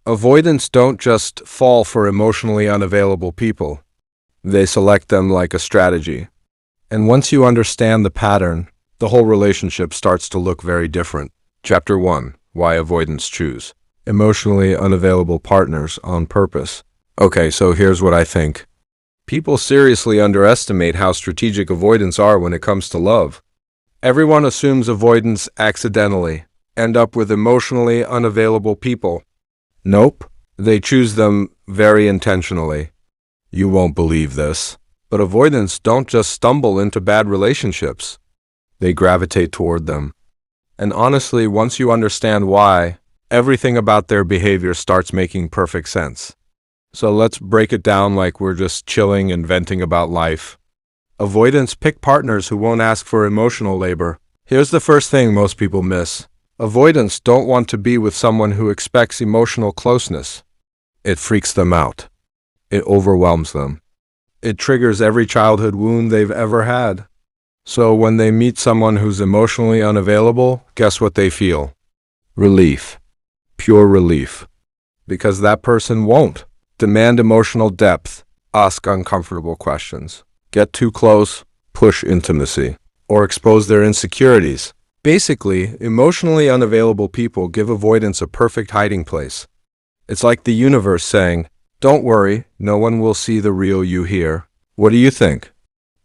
Avoidants don't just fall for emotionally unavailable people. They select them like a strategy. And once you understand the pattern, the whole relationship starts to look very different. Chapter 1. Why Avoidants Choose Emotionally Unavailable Partners on Purpose. Okay, so here's what I think. People seriously underestimate how strategic avoidants are when it comes to love. Everyone assumes avoidants accidentally end up with emotionally unavailable people. Nope, they choose them very intentionally. You won't believe this, but avoidants don't just stumble into bad relationships. They gravitate toward them. And honestly, once you understand why, everything about their behavior starts making perfect sense. So let's break it down like we're just chilling and venting about life. Avoidants pick partners who won't ask for emotional labor. Here's the first thing most people miss. Avoidants don't want to be with someone who expects emotional closeness. It freaks them out. It overwhelms them. It triggers every childhood wound they've ever had. So when they meet someone who's emotionally unavailable, guess what they feel? Relief. Pure relief. Because that person won't demand emotional depth, ask uncomfortable questions, get too close, push intimacy, or expose their insecurities. Basically, emotionally unavailable people give avoidance a perfect hiding place. It's like the universe saying, "Don't worry, no one will see the real you here." What do you think?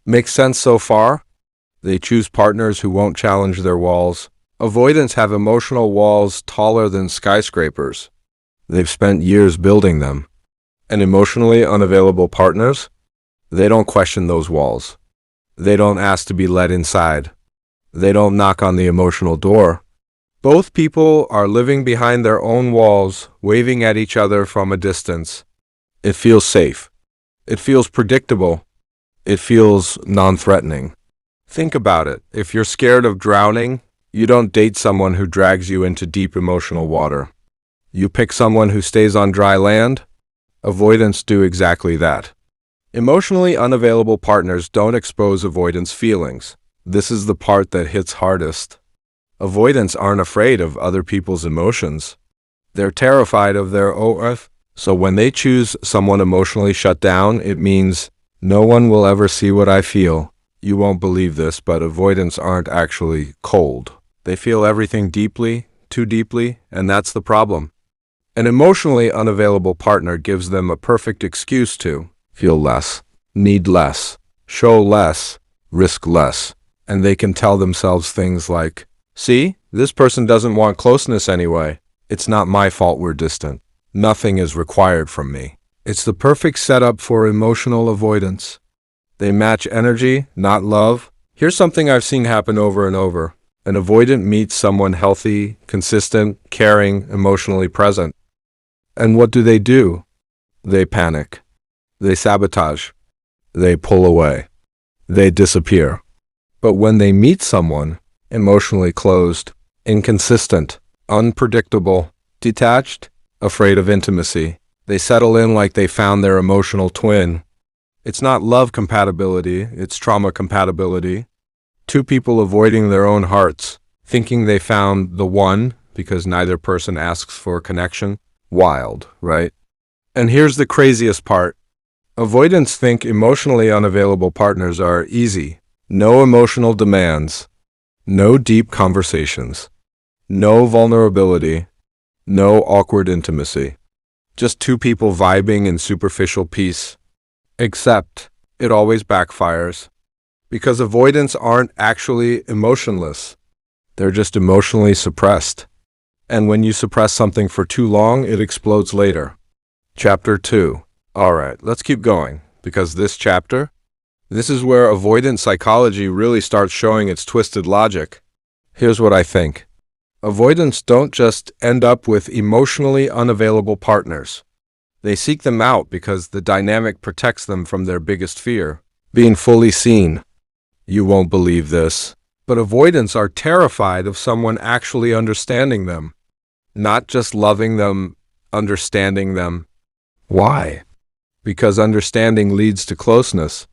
Makes sense so far? They choose partners who won't challenge their walls. Avoidants have emotional walls taller than skyscrapers. They've spent years building them. And emotionally unavailable partners? They don't question those walls. They don't ask to be let inside. They don't knock on the emotional door. Both people are living behind their own walls, waving at each other from a distance. It feels safe. It feels predictable. It feels non-threatening. Think about it. If you're scared of drowning, you don't date someone who drags you into deep emotional water. You pick someone who stays on dry land. Avoidants do exactly that. Emotionally unavailable partners don't expose avoidance feelings. This is the part that hits hardest. Avoidants aren't afraid of other people's emotions. They're terrified of their own. So when they choose someone emotionally shut down, it means, no one will ever see what I feel. You won't believe this, but avoidants aren't actually cold. They feel everything deeply, too deeply, and that's the problem. An emotionally unavailable partner gives them a perfect excuse to feel less, need less, show less, risk less, and they can tell themselves things like, "See, this person doesn't want closeness anyway. It's not my fault we're distant. Nothing is required from me." It's the perfect setup for emotional avoidance. They match energy, not love. Here's something I've seen happen over and over. An avoidant meets someone healthy, consistent, caring, emotionally present. And what do? They panic. They sabotage. They pull away. They disappear. But when they meet someone emotionally closed, inconsistent, unpredictable, detached, afraid of intimacy, they settle in like they found their emotional twin. It's not love compatibility, it's trauma compatibility. Two people avoiding their own hearts, thinking they found the one because neither person asks for connection. Wild, right? And here's the craziest part. Avoidants think emotionally unavailable partners are easy. No emotional demands. No deep conversations. No vulnerability. No awkward intimacy. Just two people vibing in superficial peace. Except, it always backfires. Because avoidants aren't actually emotionless. They're just emotionally suppressed. And when you suppress something for too long, it explodes later. Chapter 2. Alright, let's keep going. Because this is where avoidant psychology really starts showing its twisted logic. Here's what I think. Avoidants don't just end up with emotionally unavailable partners. They seek them out because the dynamic protects them from their biggest fear, being fully seen. You won't believe this, but avoidants are terrified of someone actually understanding them. Not just loving them, understanding them. Why? Because understanding leads to closeness.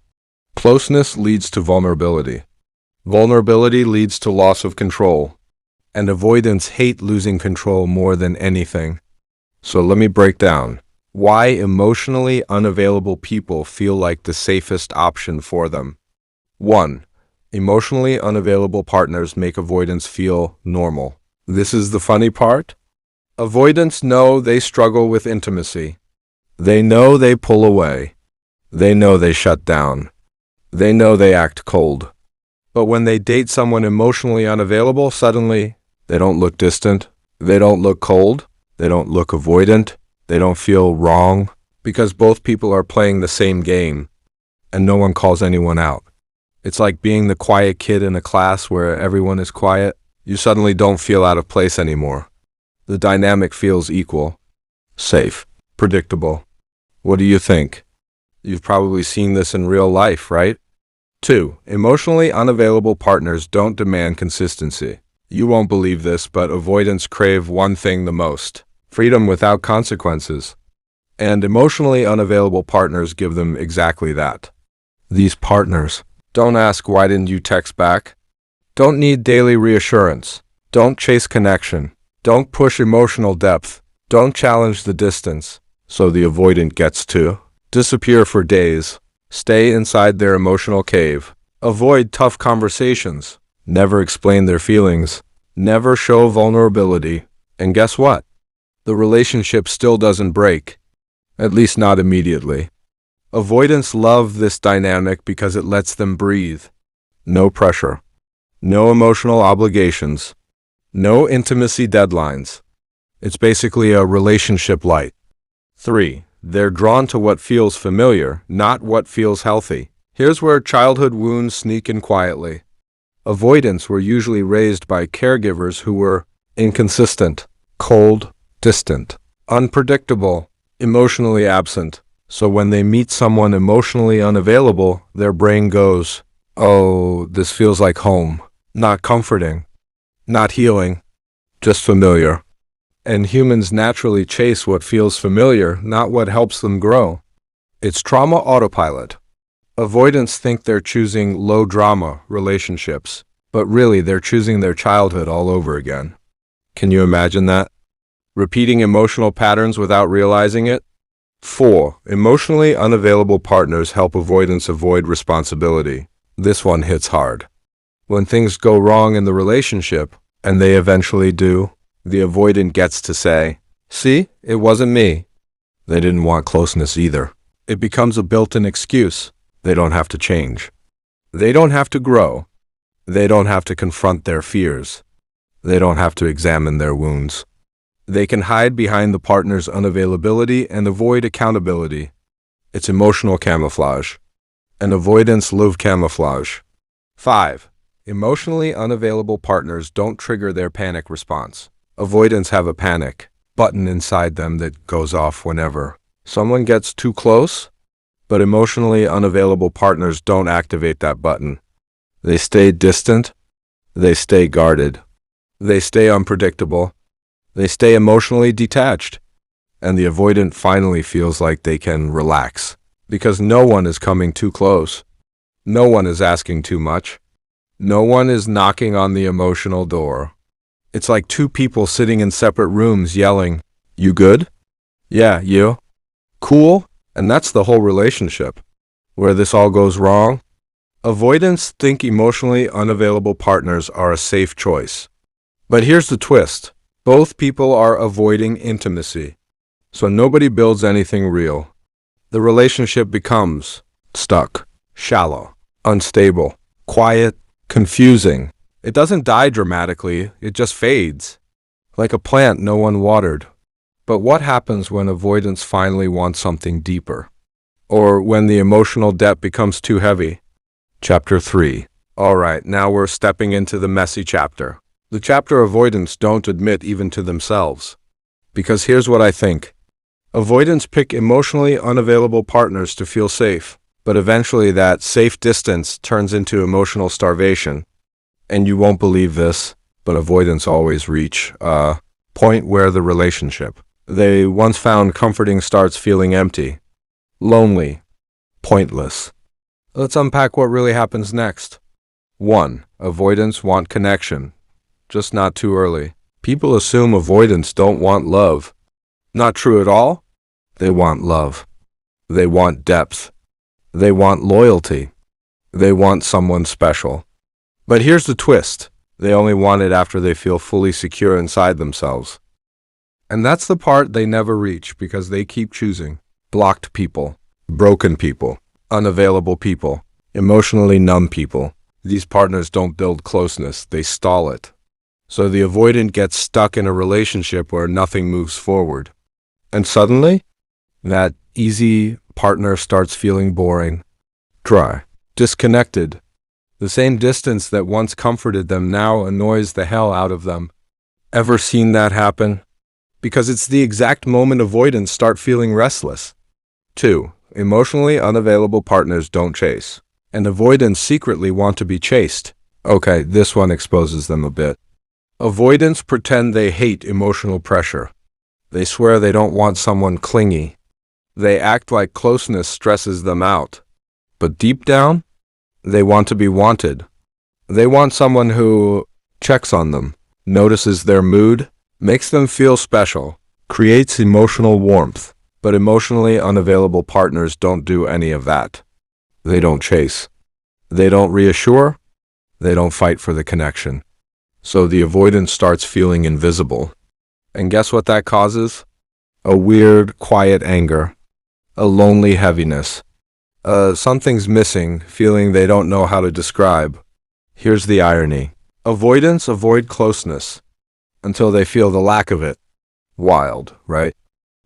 Closeness leads to vulnerability. Vulnerability leads to loss of control. And avoidants hate losing control more than anything. So let me break down why emotionally unavailable people feel like the safest option for them. 1. Emotionally unavailable partners make avoidance feel normal. This is the funny part. Avoidants know they struggle with intimacy. They know they pull away. They know they shut down. They know they act cold. But when they date someone emotionally unavailable, suddenly they don't look distant. They don't look cold. They don't look avoidant. They don't feel wrong because both people are playing the same game and no one calls anyone out. It's like being the quiet kid in a class where everyone is quiet. You suddenly don't feel out of place anymore. The dynamic feels equal, safe, predictable. What do you think? You've probably seen this in real life, right? 2. Emotionally unavailable partners don't demand consistency. You won't believe this, but avoidants crave one thing the most: freedom without consequences. And emotionally unavailable partners give them exactly that. These partners don't ask, "Why didn't you text back?" Don't need daily reassurance. Don't chase connection. Don't push emotional depth. Don't challenge the distance. So the avoidant gets to disappear for days, stay inside their emotional cave, avoid tough conversations, never explain their feelings, never show vulnerability. And guess what? The relationship still doesn't break, at least not immediately. Avoidants love this dynamic because it lets them breathe. No pressure, no emotional obligations, no intimacy deadlines. It's basically a relationship light. 3. They're drawn to what feels familiar, not what feels healthy. Here's where childhood wounds sneak in quietly. Avoidants were usually raised by caregivers who were inconsistent, cold, distant, unpredictable, emotionally absent. So when they meet someone emotionally unavailable, their brain goes, "Oh, this feels like home." Not comforting, not healing, just familiar. And humans naturally chase what feels familiar, not what helps them grow. It's trauma autopilot. Avoidants think they're choosing low-drama relationships, but really they're choosing their childhood all over again. Can you imagine that? Repeating emotional patterns without realizing it? 4. Emotionally unavailable partners help avoidants avoid responsibility. This one hits hard. When things go wrong in the relationship, and they eventually do, the avoidant gets to say, "See, it wasn't me." They didn't want closeness either. It becomes a built-in excuse. They don't have to change. They don't have to grow. They don't have to confront their fears. They don't have to examine their wounds. They can hide behind the partner's unavailability and avoid accountability. It's emotional camouflage. And avoidants love camouflage. 5. Emotionally unavailable partners don't trigger their panic response. Avoidants have a panic button inside them that goes off whenever someone gets too close, but emotionally unavailable partners don't activate that button. They stay distant. They stay guarded. They stay unpredictable. They stay emotionally detached. And the avoidant finally feels like they can relax because no one is coming too close. No one is asking too much. No one is knocking on the emotional door. It's like two people sitting in separate rooms yelling, "You good? Yeah, you? Cool?" And that's the whole relationship. Where this all goes wrong? Avoidants think emotionally unavailable partners are a safe choice. But here's the twist. Both people are avoiding intimacy. So nobody builds anything real. The relationship becomes stuck, shallow, unstable, quiet, confusing. It doesn't die dramatically, it just fades. Like a plant no one watered. But what happens when avoidants finally want something deeper? Or when the emotional debt becomes too heavy? Chapter 3. Alright, now we're stepping into the messy chapter. The chapter avoidants don't admit even to themselves. Because here's what I think. Avoidants pick emotionally unavailable partners to feel safe. But eventually that safe distance turns into emotional starvation. And you won't believe this, but avoidants always reach a point where the relationship they once found comforting starts feeling empty, lonely, pointless. Let's unpack what really happens next. 1. Avoidants want connection, just not too early. People assume avoidants don't want love. Not true at all. They want love. They want depth. They want loyalty. They want someone special. But here's the twist. They only want it after they feel fully secure inside themselves. And that's the part they never reach because they keep choosing blocked people, broken people, unavailable people, emotionally numb people. These partners don't build closeness, they stall it. So the avoidant gets stuck in a relationship where nothing moves forward. And suddenly, that easy partner starts feeling boring, dry, disconnected. The same distance that once comforted them now annoys the hell out of them. Ever seen that happen? Because it's the exact moment avoidants start feeling restless. 2. Emotionally unavailable partners don't chase, and avoidants secretly want to be chased. Okay, this one exposes them a bit. Avoidants pretend they hate emotional pressure. They swear they don't want someone clingy. They act like closeness stresses them out. But deep down, they want to be wanted. They want someone who checks on them, notices their mood, makes them feel special, creates emotional warmth. But emotionally unavailable partners don't do any of that. They don't chase. They don't reassure. They don't fight for the connection. So the avoidant starts feeling invisible. And guess what that causes? A weird, quiet anger. A lonely heaviness. Something's missing, feeling they don't know how to describe. Here's the irony. Avoidants avoid closeness until they feel the lack of it. Wild, right?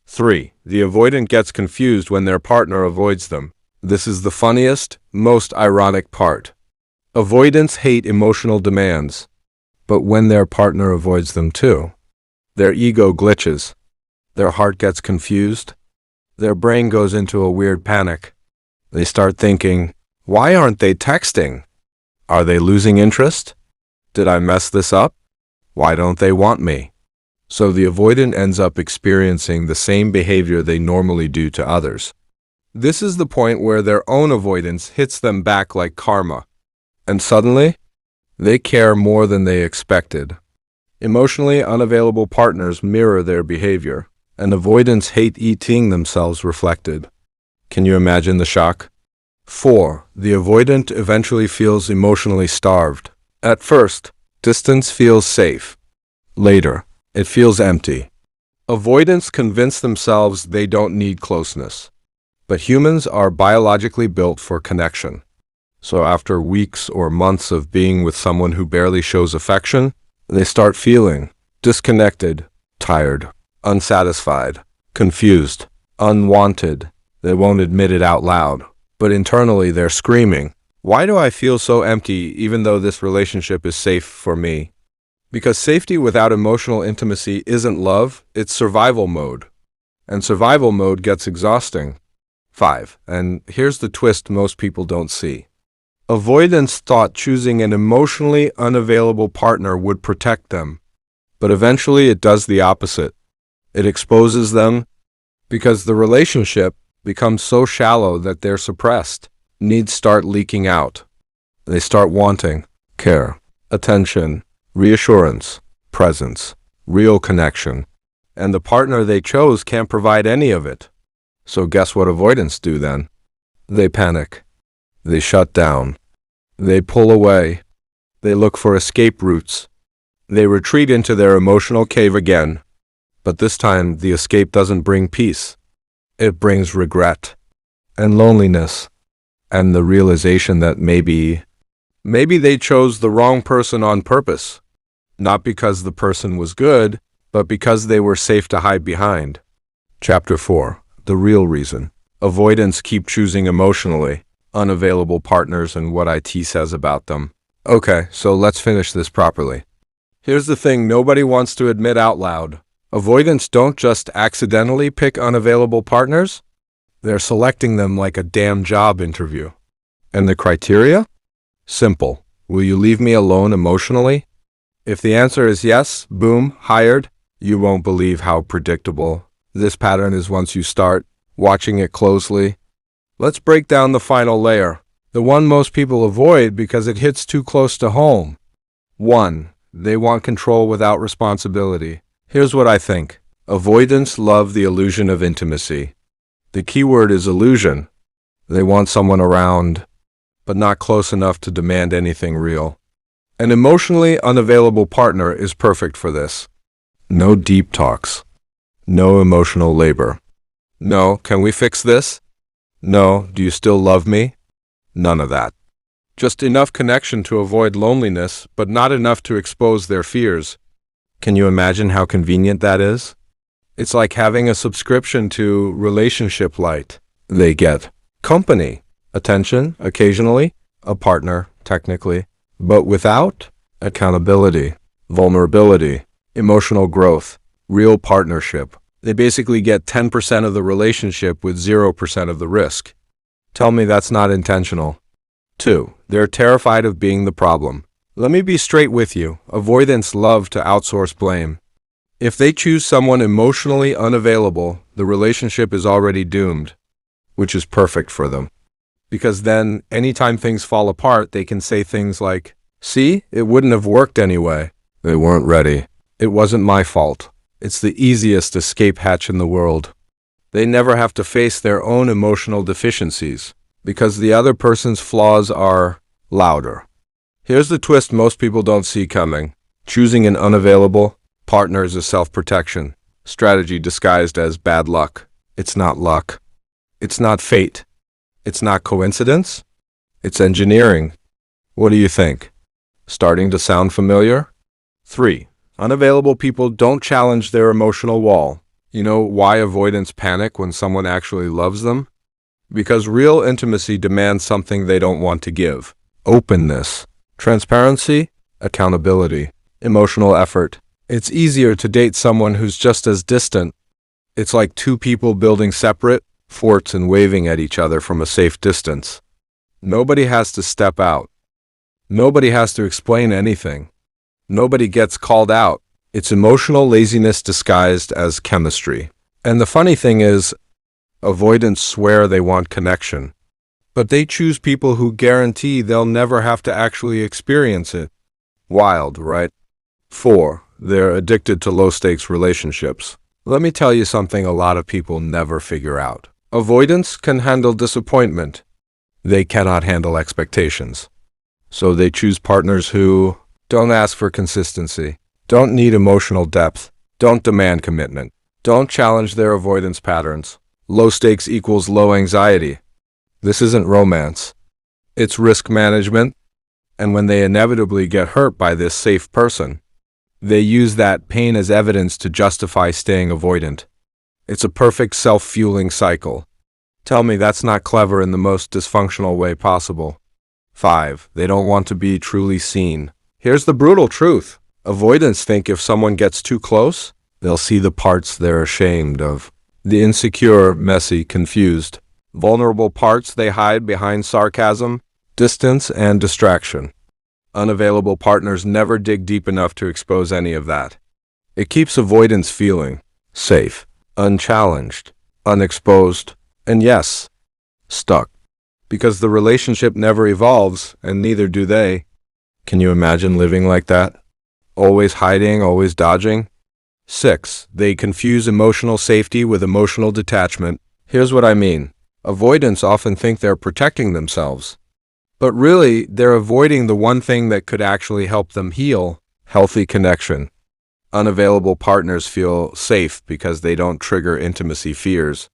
3. The avoidant gets confused when their partner avoids them. This is the funniest, most ironic part. Avoidants hate emotional demands, but when their partner avoids them too, their ego glitches, their heart gets confused, their brain goes into a weird panic. They start thinking, why aren't they texting? Are they losing interest? Did I mess this up? Why don't they want me? So the avoidant ends up experiencing the same behavior they normally do to others. This is the point where their own avoidance hits them back like karma. And suddenly, they care more than they expected. Emotionally unavailable partners mirror their behavior, and avoidants hate seeing themselves reflected. Can you imagine the shock? 4. The avoidant eventually feels emotionally starved. At first, distance feels safe. Later, it feels empty. Avoidants convince themselves they don't need closeness. But humans are biologically built for connection. So after weeks or months of being with someone who barely shows affection, they start feeling disconnected, tired, unsatisfied, confused, unwanted. They won't admit it out loud, but internally they're screaming, why do I feel so empty even though this relationship is safe for me? Because safety without emotional intimacy isn't love, it's survival mode. And survival mode gets exhausting. 5. And here's the twist most people don't see. Avoidants thought choosing an emotionally unavailable partner would protect them. But eventually it does the opposite. It exposes them because the relationship becomes so shallow that they're suppressed. Needs start leaking out. They start wanting care, attention, reassurance, presence, real connection. And the partner they chose can't provide any of it. So guess what avoidants do then? They panic. They shut down. They pull away. They look for escape routes. They retreat into their emotional cave again. But this time, the escape doesn't bring peace. It brings regret and loneliness and the realization that maybe they chose the wrong person on purpose. Not because the person was good, but because they were safe to hide behind. Chapter 4. The real reason. Avoidants keep choosing emotionally unavailable partners and what IT says about them. Okay, so let's finish this properly. Here's the thing nobody wants to admit out loud. Avoidants don't just accidentally pick unavailable partners. They're selecting them like a damn job interview. And the criteria? Simple. Will you leave me alone emotionally? If the answer is yes, boom, hired. You won't believe how predictable this pattern is once you start watching it closely. Let's break down the final layer, the one most people avoid because it hits too close to home. 1. They want control without responsibility. Here's what I think. Avoidants love the illusion of intimacy. The key word is illusion. They want someone around, but not close enough to demand anything real. An emotionally unavailable partner is perfect for this. No deep talks. No emotional labor. No, can we fix this? No, do you still love me? None of that. Just enough connection to avoid loneliness, but not enough to expose their fears. Can you imagine how convenient that is? It's like having a subscription to Relationship Lite. They get company, attention, occasionally, a partner, technically, but without accountability, vulnerability, emotional growth, real partnership. They basically get 10% of the relationship with 0% of the risk. Tell me that's not intentional. 2. They're terrified of being the problem. Let me be straight with you. Avoidants love to outsource blame. If they choose someone emotionally unavailable, the relationship is already doomed, which is perfect for them. Because then, anytime things fall apart, they can say things like, "See, it wouldn't have worked anyway. They weren't ready. It wasn't my fault." It's the easiest escape hatch in the world. They never have to face their own emotional deficiencies, because the other person's flaws are louder. Here's the twist most people don't see coming. Choosing an unavailable partner is a self-protection strategy disguised as bad luck. It's not luck. It's not fate. It's not coincidence. It's engineering. What do you think? Starting to sound familiar? 3. Unavailable people don't challenge their emotional wall. You know why avoidants panic when someone actually loves them? Because real intimacy demands something they don't want to give. Openness, transparency, accountability, emotional effort. It's easier to date someone who's just as distant. It's like two people building separate forts and waving at each other from a safe distance. Nobody has to step out. Nobody has to explain anything. Nobody gets called out. It's emotional laziness disguised as chemistry. And the funny thing is, avoidants swear they want connection, but they choose people who guarantee they'll never have to actually experience it. Wild, right? 4. They're addicted to low-stakes relationships. Let me tell you something a lot of people never figure out. Avoidants can handle disappointment. They cannot handle expectations. So they choose partners who don't ask for consistency, don't need emotional depth, don't demand commitment, don't challenge their avoidance patterns. Low stakes equals low anxiety. This isn't romance. It's risk management. And when they inevitably get hurt by this safe person, they use that pain as evidence to justify staying avoidant. It's a perfect self-fueling cycle. Tell me that's not clever in the most dysfunctional way possible. 5. They don't want to be truly seen. Here's the brutal truth. Avoidants think if someone gets too close, they'll see the parts they're ashamed of. The insecure, messy, confused, vulnerable parts they hide behind sarcasm, distance, and distraction. Unavailable partners never dig deep enough to expose any of that. It keeps avoidants feeling safe, unchallenged, unexposed, and yes, stuck. Because the relationship never evolves, and neither do they. Can you imagine living like that? Always hiding, always dodging? 6. They confuse emotional safety with emotional detachment. Here's what I mean. Avoidants often think they're protecting themselves. But really, they're avoiding the one thing that could actually help them heal: healthy connection. Unavailable partners feel safe because they don't trigger intimacy fears.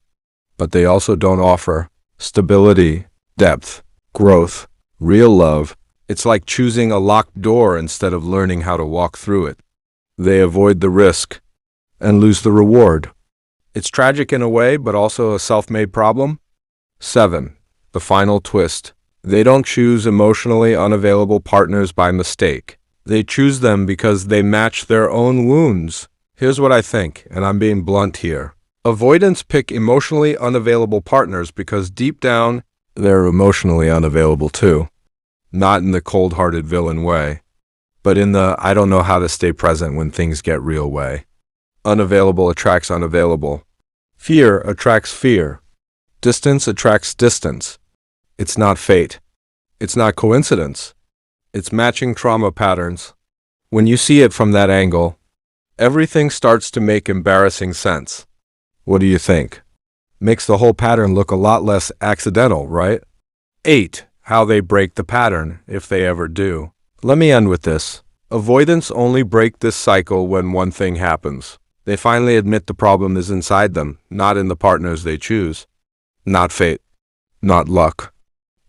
But they also don't offer stability, depth, growth, real love. It's like choosing a locked door instead of learning how to walk through it. They avoid the risk and lose the reward. It's tragic in a way, but also a self-made problem. 7. The final twist. They don't choose emotionally unavailable partners by mistake. They choose them because they match their own wounds. Here's what I think, and I'm being blunt here. Avoidants pick emotionally unavailable partners because deep down, they're emotionally unavailable too. Not in the cold-hearted villain way, but in the I don't know how to stay present when things get real way. Unavailable attracts unavailable. Fear attracts fear. Distance attracts distance. It's not fate. It's not coincidence. It's matching trauma patterns. When you see it from that angle, Everything starts to make embarrassing sense. What do you think? Makes the whole pattern look a lot less accidental, right? 8. How they break the pattern, if they ever do. Let me end with this. Avoidants only break this cycle when one thing happens. They finally admit the problem is inside them, not in the partners they choose. Not fate. Not luck.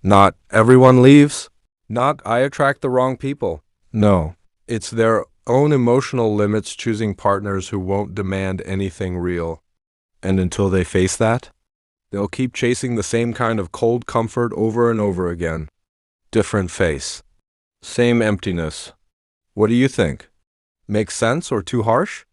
Not everyone leaves. Not I attract the wrong people. No, it's their own emotional limits choosing partners who won't demand anything real. And until they face that, they'll keep chasing the same kind of cold comfort over and over again. Different face. Same emptiness. What do you think? Makes sense or too harsh?